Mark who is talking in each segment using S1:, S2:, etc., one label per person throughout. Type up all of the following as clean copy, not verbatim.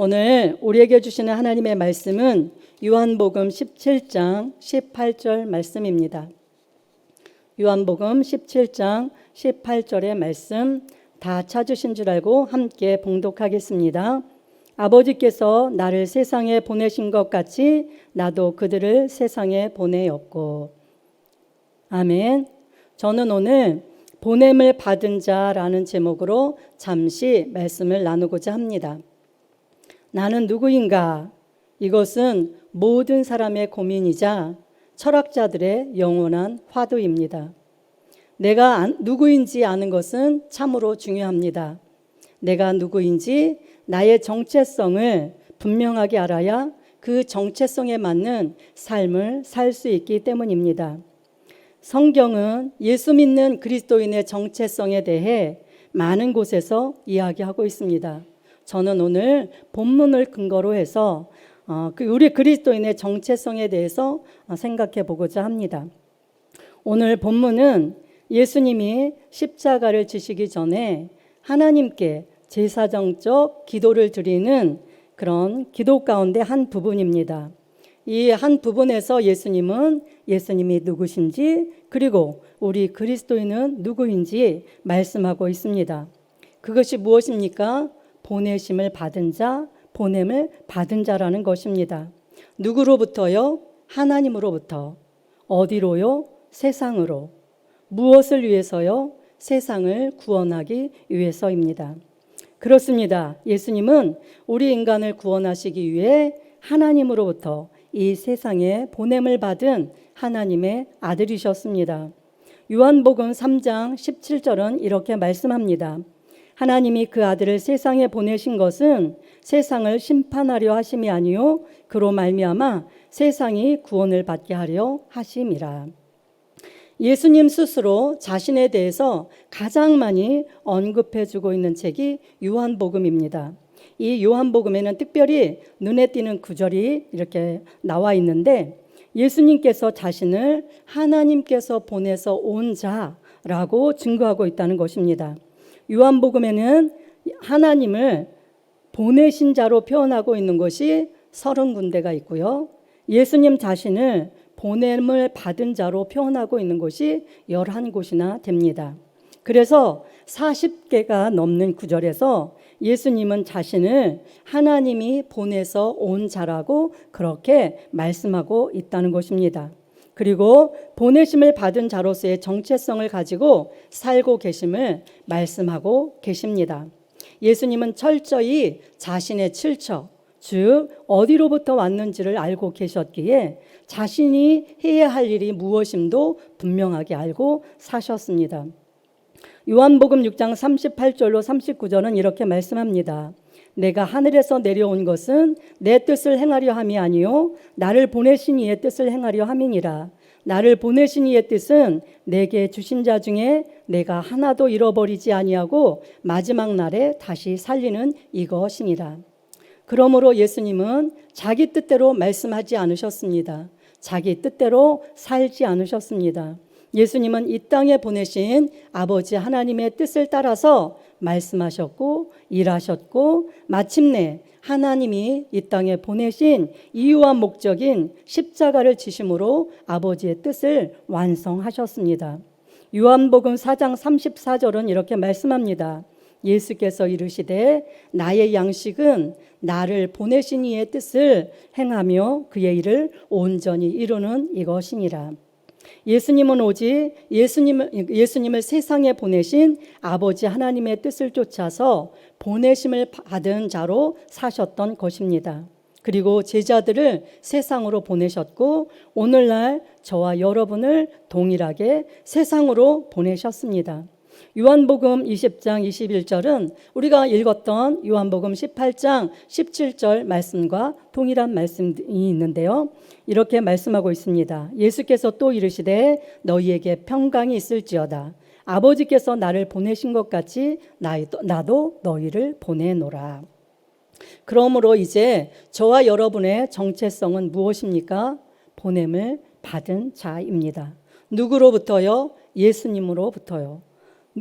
S1: 오늘 우리에게 주시는 하나님의 말씀은 요한복음 17장 18절 말씀입니다. 요한복음 17장 18절의 말씀 다 찾으신 줄 알고 함께 봉독하겠습니다. 아버지께서 나를 세상에 보내신 것 같이 나도 그들을 세상에 보내었고. 아멘. 저는 오늘 보냄을 받은 자라는 제목으로 잠시 말씀을 나누고자 합니다. 나는 누구인가? 이것은 모든 사람의 고민이자 철학자들의 영원한 화두입니다. 내가 누구인지 아는 것은 참으로 중요합니다. 내가 누구인지 나의 정체성을 분명하게 알아야 그 정체성에 맞는 삶을 살 수 있기 때문입니다. 성경은 예수 믿는 그리스도인의 정체성에 대해 많은 곳에서 이야기하고 있습니다. 저는 오늘 본문을 근거로 해서 우리 그리스도인의 정체성에 대해서 생각해 보고자 합니다. 오늘 본문은 예수님이 십자가를 지시기 전에 하나님께 제사정적 기도를 드리는 그런 기도 가운데 한 부분입니다. 이 한 부분에서 예수님이 누구신지 그리고 우리 그리스도인은 누구인지 말씀하고 있습니다. 그것이 무엇입니까? 보내심을 받은 자, 보냄을 받은 자라는 것입니다. 누구로부터요? 하나님으로부터. 어디로요? 세상으로. 무엇을 위해서요? 세상을 구원하기 위해서입니다. 그렇습니다. 예수님은 우리 인간을 구원하시기 위해 하나님으로부터 이 세상에 보냄을 받은 하나님의 아들이셨습니다. 요한복음 3장 17절은 이렇게 말씀합니다. 하나님이 그 아들을 세상에 보내신 것은 세상을 심판하려 하심이 아니요 그로 말미암아 세상이 구원을 받게 하려 하심이라. 예수님 스스로 자신에 대해서 가장 많이 언급해주고 있는 책이 요한복음입니다. 이 요한복음에는 특별히 눈에 띄는 구절이 이렇게 나와 있는데 예수님께서 자신을 하나님께서 보내서 온 자라고 증거하고 있다는 것입니다. 요한복음에는 하나님을 보내신 자로 표현하고 있는 것이 30군데가 있고요. 예수님 자신을 보냄을 받은 자로 표현하고 있는 곳이 11곳이나 됩니다. 그래서 40개가 넘는 구절에서 예수님은 자신을 하나님이 보내서 온 자라고 그렇게 말씀하고 있다는 것입니다. 그리고 보내심을 받은 자로서의 정체성을 가지고 살고 계심을 말씀하고 계십니다. 예수님은 철저히 자신의 출처, 즉 어디로부터 왔는지를 알고 계셨기에 자신이 해야 할 일이 무엇임도 분명하게 알고 사셨습니다. 요한복음 6장 38절로 39절은 이렇게 말씀합니다. 내가 하늘에서 내려온 것은 내 뜻을 행하려 함이 아니요 나를 보내신 이의 뜻을 행하려 함이니라. 나를 보내신 이의 뜻은 내게 주신 자 중에 내가 하나도 잃어버리지 아니하고 마지막 날에 다시 살리는 이것이니라. 그러므로 예수님은 자기 뜻대로 말씀하지 않으셨습니다. 자기 뜻대로 살지 않으셨습니다. 예수님은 이 땅에 보내신 아버지 하나님의 뜻을 따라서 말씀하셨고 일하셨고 마침내 하나님이 이 땅에 보내신 이유와 목적인 십자가를 지심으로 아버지의 뜻을 완성하셨습니다. 요한복음 4장 34절은 이렇게 말씀합니다. 예수께서 이르시되 나의 양식은 나를 보내신 이의 뜻을 행하며 그의 일을 온전히 이루는 이것이니라. 예수님은 오직 예수님을 세상에 보내신 아버지 하나님의 뜻을 쫓아서 보내심을 받은 자로 사셨던 것입니다. 그리고 제자들을 세상으로 보내셨고 오늘날 저와 여러분을 동일하게 세상으로 보내셨습니다. 요한복음 20장 21절은 우리가 읽었던 요한복음 18장 17절 말씀과 동일한 말씀이 있는데요. 이렇게 말씀하고 있습니다. 예수께서 또 이르시되 너희에게 평강이 있을지어다. 아버지께서 나를 보내신 것 같이 나도 너희를 보내노라. 그러므로 이제 저와 여러분의 정체성은 무엇입니까? 보냄을 받은 자입니다. 누구로부터요? 예수님으로부터요.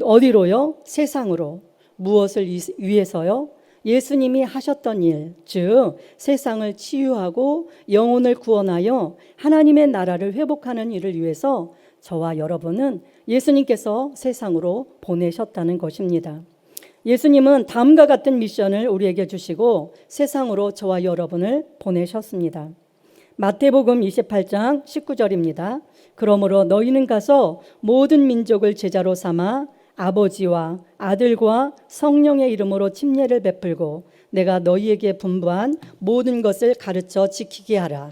S1: 어디로요? 세상으로. 무엇을 위해서요? 예수님이 하셨던 일, 즉 세상을 치유하고 영혼을 구원하여 하나님의 나라를 회복하는 일을 위해서 저와 여러분은 예수님께서 세상으로 보내셨다는 것입니다. 예수님은 다음과 같은 미션을 우리에게 주시고 세상으로 저와 여러분을 보내셨습니다. 마태복음 28장 19절입니다. 그러므로 너희는 가서 모든 민족을 제자로 삼아 아버지와 아들과 성령의 이름으로 침례를 베풀고 내가 너희에게 분부한 모든 것을 가르쳐 지키게 하라.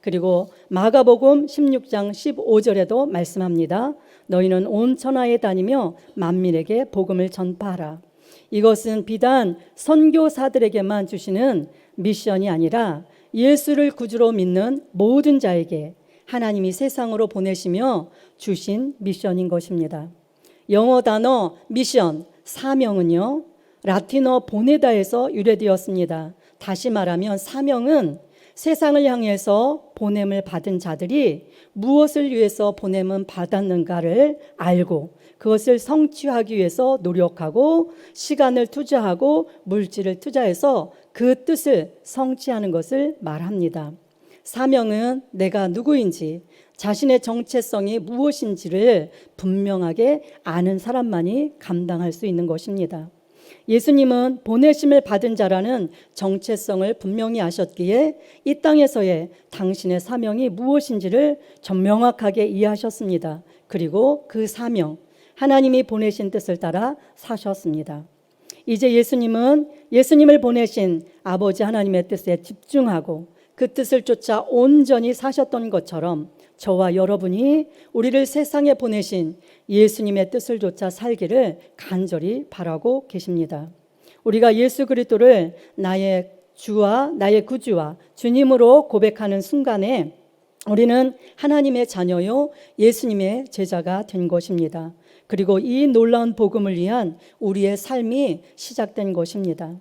S1: 그리고 마가복음 16장 15절에도 말씀합니다. 너희는 온 천하에 다니며 만민에게 복음을 전파하라. 이것은 비단 선교사들에게만 주시는 미션이 아니라 예수를 구주로 믿는 모든 자에게 하나님이 세상으로 보내시며 주신 미션인 것입니다. 영어 단어 미션, 사명은요, 라틴어 보내다에서 유래되었습니다. 다시 말하면 사명은 세상을 향해서 보냄을 받은 자들이 무엇을 위해서 보냄을 받았는가를 알고 그것을 성취하기 위해서 노력하고 시간을 투자하고 물질을 투자해서 그 뜻을 성취하는 것을 말합니다. 사명은 내가 누구인지 자신의 정체성이 무엇인지를 분명하게 아는 사람만이 감당할 수 있는 것입니다. 예수님은 보내심을 받은 자라는 정체성을 분명히 아셨기에 이 땅에서의 당신의 사명이 무엇인지를 명확하게 이해하셨습니다. 그리고 그 사명, 하나님이 보내신 뜻을 따라 사셨습니다. 이제 예수님은 예수님을 보내신 아버지 하나님의 뜻에 집중하고 그 뜻을 쫓아 온전히 사셨던 것처럼 저와 여러분이 우리를 세상에 보내신 예수님의 뜻을 쫓아 살기를 간절히 바라고 계십니다. 우리가 예수 그리스도를 나의 주와 나의 구주와 주님으로 고백하는 순간에 우리는 하나님의 자녀요 예수님의 제자가 된 것입니다. 그리고 이 놀라운 복음을 위한 우리의 삶이 시작된 것입니다.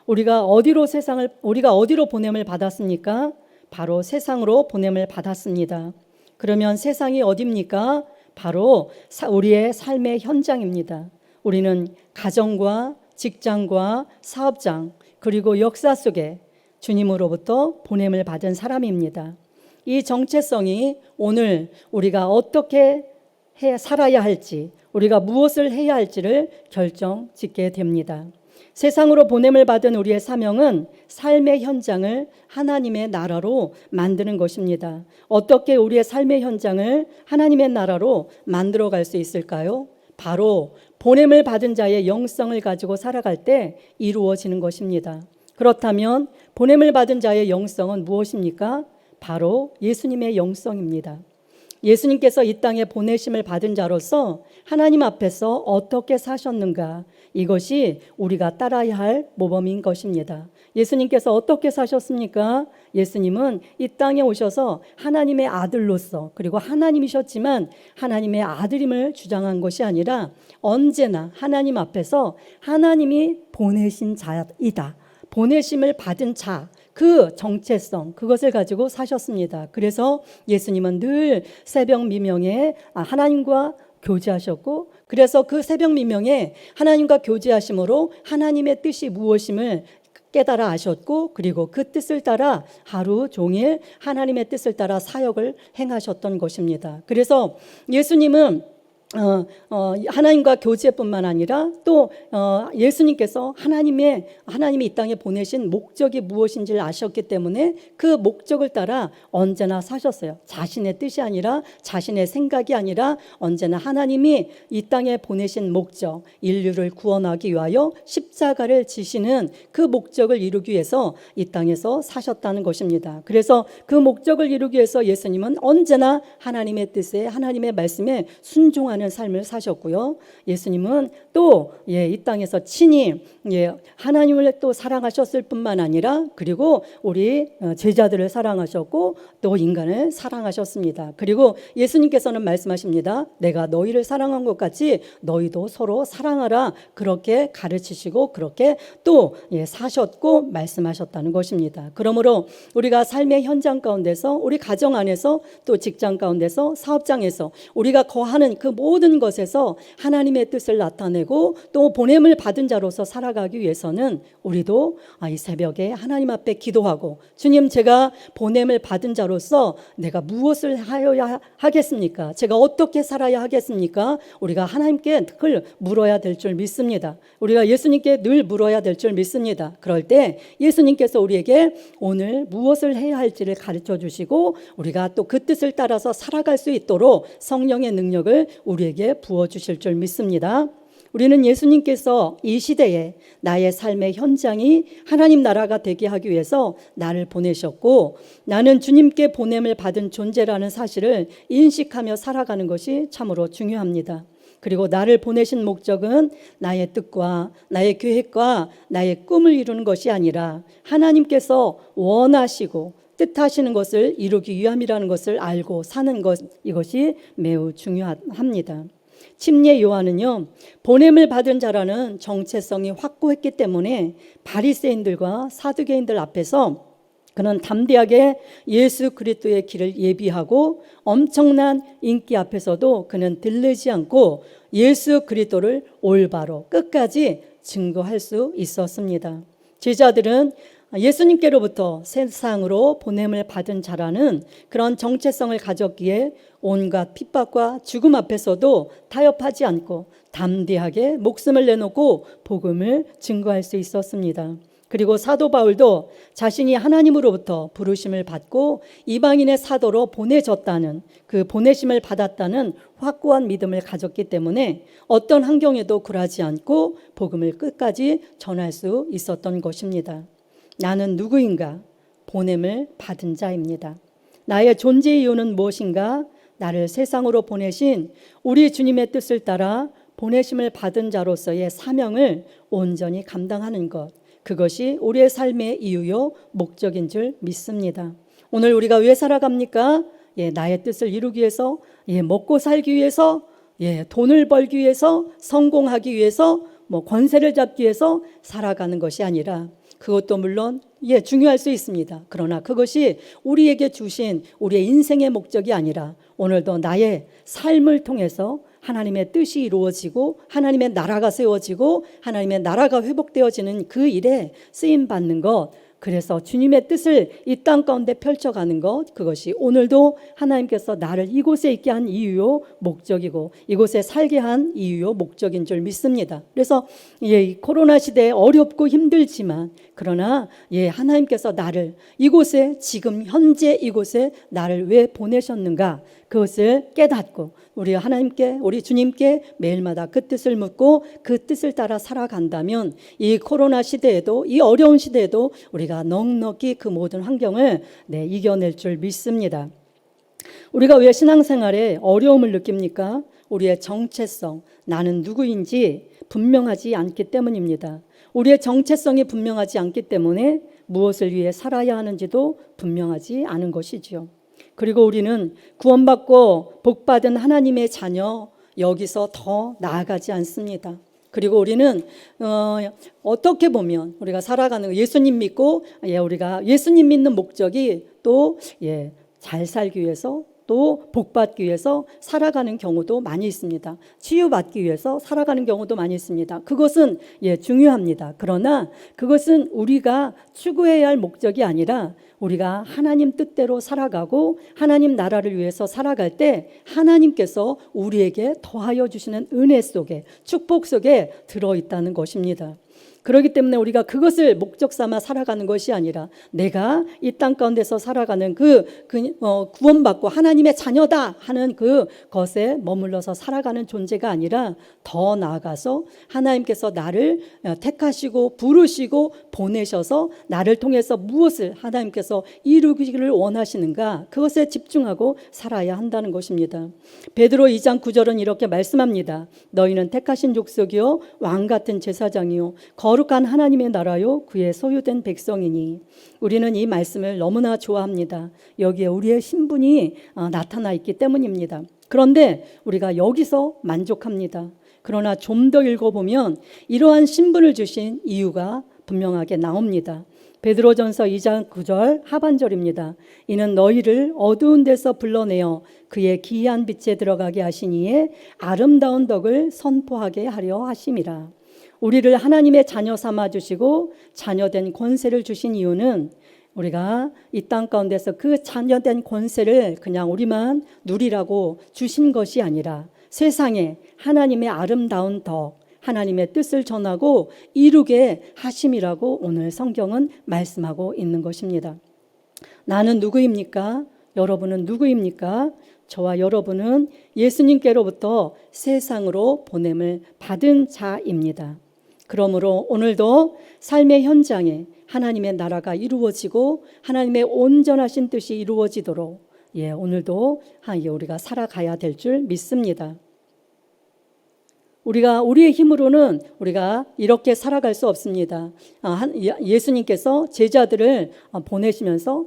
S1: 우리가 어디로 보냄을 받았습니까? 바로 세상으로 보냄을 받았습니다. 그러면 세상이 어디입니까? 바로 우리의 삶의 현장입니다. 우리는 가정과 직장과 사업장 그리고 역사 속에 주님으로부터 보냄을 받은 사람입니다. 이 정체성이 오늘 우리가 어떻게 살아야 할지, 우리가 무엇을 해야 할지를 결정짓게 됩니다. 세상으로 보냄을 받은 우리의 사명은 삶의 현장을 하나님의 나라로 만드는 것입니다. 어떻게 우리의 삶의 현장을 하나님의 나라로 만들어 갈 수 있을까요? 바로 보냄을 받은 자의 영성을 가지고 살아갈 때 이루어지는 것입니다. 그렇다면 보냄을 받은 자의 영성은 무엇입니까? 바로 예수님의 영성입니다. 예수님께서 이 땅에 보내심을 받은 자로서 하나님 앞에서 어떻게 사셨는가, 이것이 우리가 따라야 할 모범인 것입니다. 예수님께서 어떻게 사셨습니까? 예수님은 이 땅에 오셔서 하나님의 아들로서, 그리고 하나님이셨지만 하나님의 아들임을 주장한 것이 아니라 언제나 하나님 앞에서 하나님이 보내신 자이다, 보내심을 받은 자, 그 정체성, 그것을 가지고 사셨습니다. 그래서 예수님은 늘 새벽 미명에 하나님과 교제하셨고, 그래서 그 새벽 미명에 하나님과 교제하심으로 하나님의 뜻이 무엇임을 깨달아 아셨고, 그리고 그 뜻을 따라 하루 종일 하나님의 뜻을 따라 사역을 행하셨던 것입니다. 그래서 예수님은 하나님과 교제뿐만 아니라 또 예수님께서 하나님이 이 땅에 보내신 목적이 무엇인지를 아셨기 때문에 그 목적을 따라 언제나 사셨어요. 자신의 뜻이 아니라, 자신의 생각이 아니라 언제나 하나님이 이 땅에 보내신 목적, 인류를 구원하기 위하여 십자가를 지시는 그 목적을 이루기 위해서 이 땅에서 사셨다는 것입니다. 그래서 그 목적을 이루기 위해서 예수님은 언제나 하나님의 뜻에, 하나님의 말씀에 순종하는 삶을 사셨고요. 예수님은 또 이 땅에서 친히 하나님을 또 사랑하셨을 뿐만 아니라, 그리고 우리 제자들을 사랑하셨고 또 인간을 사랑하셨습니다. 그리고 예수님께서는 말씀하십니다. 내가 너희를 사랑한 것 같이 너희도 서로 사랑하라, 그렇게 가르치시고 그렇게 또 사셨고 말씀하셨다는 것입니다. 그러므로 우리가 삶의 현장 가운데서, 우리 가정 안에서, 또 직장 가운데서, 사업장에서 우리가 거하는 그 모든 것에서 하나님의 뜻을 나타내고 또 보냄을 받은 자로서 살아가기 위해서는 우리도 이 새벽에 하나님 앞에 기도하고, 주님, 제가 보냄을 받은 자로서 내가 무엇을 하여야 하겠습니까? 제가 어떻게 살아야 하겠습니까? 우리가 하나님께 늘 물어야 될 줄 믿습니다. 우리가 예수님께 늘 물어야 될 줄 믿습니다. 그럴 때 예수님께서 우리에게 오늘 무엇을 해야 할지를 가르쳐 주시고 우리가 또 그 뜻을 따라서 살아갈 수 있도록 성령의 능력을 우리에게 부어주실 줄 믿습니다. 우리는 예수님께서 이 시대에 나의 삶의 현장이 하나님 나라가 되게 하기 위해서 나를 보내셨고, 나는 주님께 보냄을 받은 존재라는 사실을 인식하며 살아가는 것이 참으로 중요합니다. 그리고 나를 보내신 목적은 나의 뜻과 나의 계획과 나의 꿈을 이루는 것이 아니라 하나님께서 원하시고 뜻하시는 것을 이루기 위함이라는 것을 알고 사는 것, 이것이 매우 중요합니다. 침례 요한은요, 보냄을 받은 자라는 정체성이 확고했기 때문에 바리새인들과 사두개인들 앞에서 그는 담대하게 예수 그리스도의 길을 예비하고 엄청난 인기 앞에서도 그는 들르지 않고 예수 그리스도를 올바로 끝까지 증거할 수 있었습니다. 제자들은 예수님께로부터 세상으로 보냄을 받은 자라는 그런 정체성을 가졌기에 온갖 핍박과 죽음 앞에서도 타협하지 않고 담대하게 목숨을 내놓고 복음을 증거할 수 있었습니다. 그리고 사도 바울도 자신이 하나님으로부터 부르심을 받고 이방인의 사도로 보내졌다는, 그 보내심을 받았다는 확고한 믿음을 가졌기 때문에 어떤 환경에도 굴하지 않고 복음을 끝까지 전할 수 있었던 것입니다. 나는 누구인가? 보냄을 받은 자입니다. 나의 존재 이유는 무엇인가? 나를 세상으로 보내신 우리 주님의 뜻을 따라 보내심을 받은 자로서의 사명을 온전히 감당하는 것, 그것이 우리의 삶의 이유요 목적인 줄 믿습니다. 오늘 우리가 왜 살아갑니까? 나의 뜻을 이루기 위해서, 먹고 살기 위해서, 돈을 벌기 위해서, 성공하기 위해서, 권세를 잡기 위해서 살아가는 것이 아니라, 그것도 물론 중요할 수 있습니다. 그러나 그것이 우리에게 주신 우리의 인생의 목적이 아니라 오늘도 나의 삶을 통해서 하나님의 뜻이 이루어지고 하나님의 나라가 세워지고 하나님의 나라가 회복되어지는 그 일에 쓰임받는 것, 그래서 주님의 뜻을 이 땅 가운데 펼쳐가는 것, 그것이 오늘도 하나님께서 나를 이곳에 있게 한 이유요 목적이고 이곳에 살게 한 이유요 목적인 줄 믿습니다. 그래서 이 코로나 시대에 어렵고 힘들지만 그러나 하나님께서 나를 이곳에, 지금 현재 이곳에 나를 왜 보내셨는가, 그것을 깨닫고 우리 하나님께, 우리 주님께 매일마다 그 뜻을 묻고 그 뜻을 따라 살아간다면 이 코로나 시대에도, 이 어려운 시대에도 우리가 넉넉히 그 모든 환경을 이겨낼 줄 믿습니다. 우리가 왜 신앙생활에 어려움을 느낍니까? 우리의 정체성, 나는 누구인지 분명하지 않기 때문입니다. 우리의 정체성이 분명하지 않기 때문에 무엇을 위해 살아야 하는지도 분명하지 않은 것이지요. 그리고 우리는 구원받고 복받은 하나님의 자녀, 여기서 더 나아가지 않습니다. 그리고 우리는 어떻게 보면 우리가 살아가는, 예수님 믿고 우리가 예수님 믿는 목적이 또 잘 살기 위해서, 또 복받기 위해서 살아가는 경우도 많이 있습니다. 치유받기 위해서 살아가는 경우도 많이 있습니다. 그것은 중요합니다. 그러나 그것은 우리가 추구해야 할 목적이 아니라 우리가 하나님 뜻대로 살아가고 하나님 나라를 위해서 살아갈 때 하나님께서 우리에게 더하여 주시는 은혜 속에, 축복 속에 들어있다는 것입니다. 그렇기 때문에 우리가 그것을 목적 삼아 살아가는 것이 아니라 내가 이 땅 가운데서 살아가는 구원받고 하나님의 자녀다 하는 그것에 머물러서 살아가는 존재가 아니라 더 나아가서 하나님께서 나를 택하시고 부르시고 보내셔서 나를 통해서 무엇을 하나님께서 이루기를 원하시는가, 그것에 집중하고 살아야 한다는 것입니다. 베드로 2장 9절은 이렇게 말씀합니다. 너희는 택하신 족속이요 왕같은 제사장이요 거룩한 하나님의 나라요 그의 소유된 백성이니. 우리는 이 말씀을 너무나 좋아합니다. 여기에 우리의 신분이 나타나 있기 때문입니다. 그런데 우리가 여기서 만족합니다. 그러나 좀 더 읽어보면 이러한 신분을 주신 이유가 분명하게 나옵니다. 베드로전서 2장 9절 하반절입니다. 이는 너희를 어두운 데서 불러내어 그의 기이한 빛에 들어가게 하시니에 아름다운 덕을 선포하게 하려 하심이라. 우리를 하나님의 자녀 삼아 주시고 자녀된 권세를 주신 이유는 우리가 이 땅 가운데서 그 자녀된 권세를 그냥 우리만 누리라고 주신 것이 아니라 세상에 하나님의 아름다운 덕, 하나님의 뜻을 전하고 이루게 하심이라고 오늘 성경은 말씀하고 있는 것입니다. 나는 누구입니까? 여러분은 누구입니까? 저와 여러분은 예수님께로부터 세상으로 보냄을 받은 자입니다. 그러므로 오늘도 삶의 현장에 하나님의 나라가 이루어지고 하나님의 온전하신 뜻이 이루어지도록 오늘도 우리가 살아가야 될 줄 믿습니다. 우리의 힘으로는 우리가 이렇게 살아갈 수 없습니다. 예수님께서 제자들을 보내시면서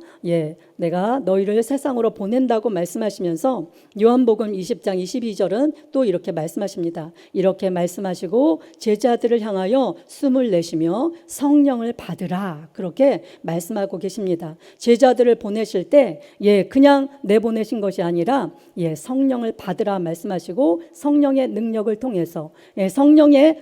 S1: 내가 너희를 세상으로 보낸다고 말씀하시면서 요한복음 20장 22절은 또 이렇게 말씀하십니다. 이렇게 말씀하시고 제자들을 향하여 숨을 내쉬며 성령을 받으라, 그렇게 말씀하고 계십니다. 제자들을 보내실 때 그냥 내보내신 것이 아니라 성령을 받으라 말씀하시고 성령의 능력을 통해서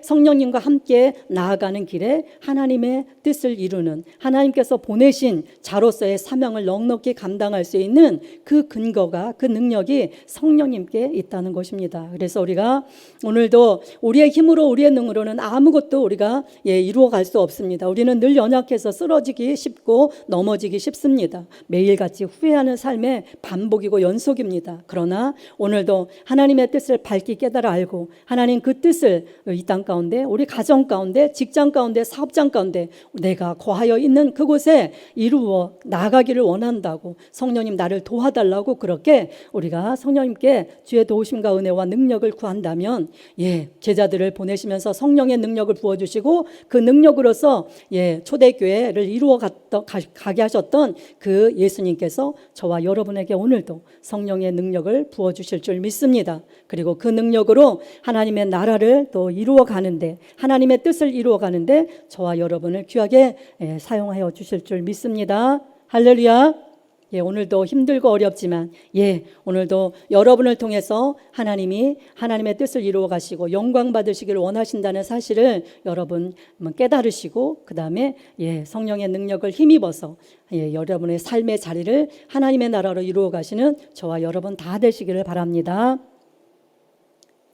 S1: 성령님과 함께 나아가는 길에 하나님의 뜻을 이루는, 하나님께서 보내신 자로서의 사명을 넉넉히 감당할 수 있는 그 근거가, 그 능력이 성령님께 있다는 것입니다. 그래서 우리가 오늘도 우리의 힘으로 우리의 능으로는 아무것도 우리가 이루어갈 수 없습니다. 우리는 늘 연약해서 쓰러지기 쉽고 넘어지기 쉽습니다. 매일같이 후회하는 삶의 반복이고 연속입니다. 그러나 오늘도 하나님의 뜻을 밝히 깨달아 알고 하나님 그 뜻을 이 땅 가운데, 우리 가정 가운데, 직장 가운데, 사업장 가운데 내가 거하여 있는 그곳에 이루어 나가기를 원한다고, 성령님 나를 도와달라고 그렇게 우리가 성령님께 주의 도우심과 은혜와 능력을 구한다면 제자들을 보내시면서 성령의 능력을 부어주시고 그 능력으로서 초대교회를 이루어 가게 하셨던 그 예수님께서 저와 여러분에게 오늘도 성령의 능력을 부어주실 줄 믿습니다. 그리고 그 능력으로 하나님의 나라를 또 이루어 가는데, 하나님의 뜻을 이루어 가는데 저와 여러분을 귀하게 사용하여 주실 줄 믿습니다. 할렐루야. 오늘도 힘들고 어렵지만 오늘도 여러분을 통해서 하나님이 하나님의 뜻을 이루어 가시고 영광 받으시기를 원하신다는 사실을 여러분 깨달으시고 그 다음에 성령의 능력을 힘입어서 여러분의 삶의 자리를 하나님의 나라로 이루어 가시는 저와 여러분 다 되시기를 바랍니다.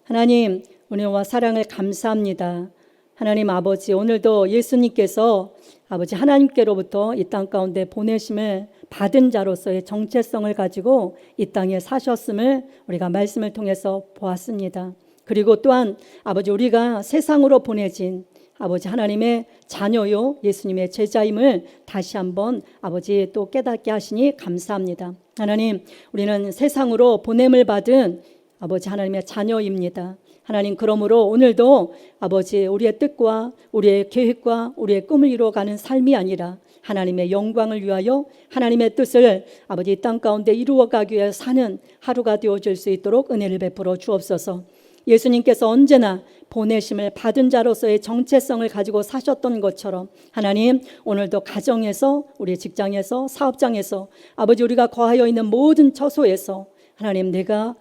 S1: 하나님 은혜와 사랑을 감사합니다. 하나님 아버지, 오늘도 예수님께서 아버지 하나님께로부터 이 땅 가운데 보내심을 받은 자로서의 정체성을 가지고 이 땅에 사셨음을 우리가 말씀을 통해서 보았습니다. 그리고 또한 아버지 우리가 세상으로 보내진 아버지 하나님의 자녀요 예수님의 제자임을 다시 한번 아버지 또 깨닫게 하시니 감사합니다. 하나님, 우리는 세상으로 보냄을 받은 아버지 하나님의 자녀입니다. 하나님, 그러므로 오늘도 아버지 우리의 뜻과 우리의 계획과 우리의 꿈을 이루어가는 삶이 아니라 하나님의 영광을 위하여 하나님의 뜻을 아버지 이 땅 가운데 이루어가기 위해 사는 하루가 되어질 수 있도록 은혜를 베풀어 주옵소서. 예수님께서 언제나 보내심을 받은 자로서의 정체성을 가지고 사셨던 것처럼 하나님, 오늘도 가정에서, 우리 직장에서, 사업장에서 아버지 우리가 거하여 있는 모든 처소에서 하나님, 내가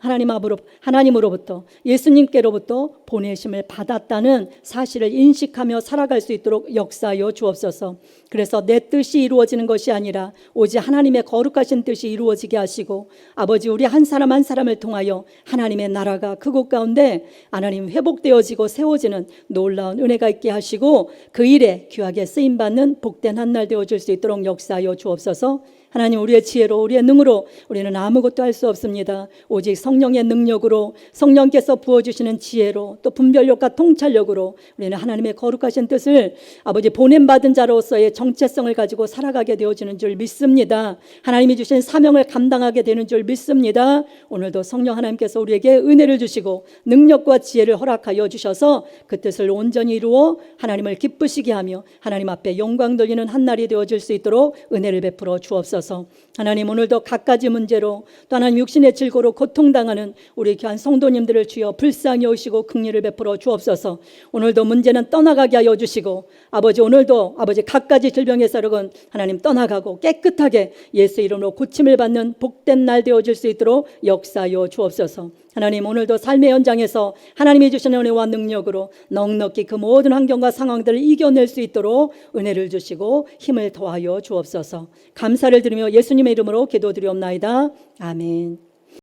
S1: 하나님으로부터 예수님께로부터 보내심을 받았다는 사실을 인식하며 살아갈 수 있도록 역사하여 주옵소서. 그래서 내 뜻이 이루어지는 것이 아니라 오직 하나님의 거룩하신 뜻이 이루어지게 하시고 아버지 우리 한 사람 한 사람을 통하여 하나님의 나라가 그곳 가운데 하나님 회복되어지고 세워지는 놀라운 은혜가 있게 하시고 그 일에 귀하게 쓰임받는 복된 한 날 되어질 수 있도록 역사하여 주옵소서. 하나님, 우리의 지혜로 우리의 능으로 우리는 아무것도 할 수 없습니다. 오직 성령의 능력으로, 성령께서 부어주시는 지혜로, 또 분별력과 통찰력으로 우리는 하나님의 거룩하신 뜻을 아버지 보냄받은 자로서의 정체성을 가지고 살아가게 되어지는 줄 믿습니다. 하나님이 주신 사명을 감당하게 되는 줄 믿습니다. 오늘도 성령 하나님께서 우리에게 은혜를 주시고 능력과 지혜를 허락하여 주셔서 그 뜻을 온전히 이루어 하나님을 기쁘시게 하며 하나님 앞에 영광 돌리는 한 날이 되어질 수 있도록 은혜를 베풀어 주옵소서. 주옵소서. 하나님, 오늘도 갖가지 문제로 또 하나님 육신의 질고로 고통당하는 우리 귀한 성도님들을 주여 불쌍히 오시고 긍휼을 베풀어 주옵소서. 오늘도 문제는 떠나가게 하여 주시고 아버지, 오늘도 아버지 갖가지 질병의 사력은 하나님 떠나가고 깨끗하게 예수 이름으로 고침을 받는 복된 날 되어질 수 있도록 역사하여 주옵소서. 하나님, 오늘도 삶의 현장에서 하나님이 주시는 은혜와 능력으로 넉넉히 그 모든 환경과 상황들을 이겨낼 수 있도록 은혜를 주시고 힘을 더하여 주옵소서. 감사를 드리며 예수님의 이름으로 기도드리옵나이다. 아멘.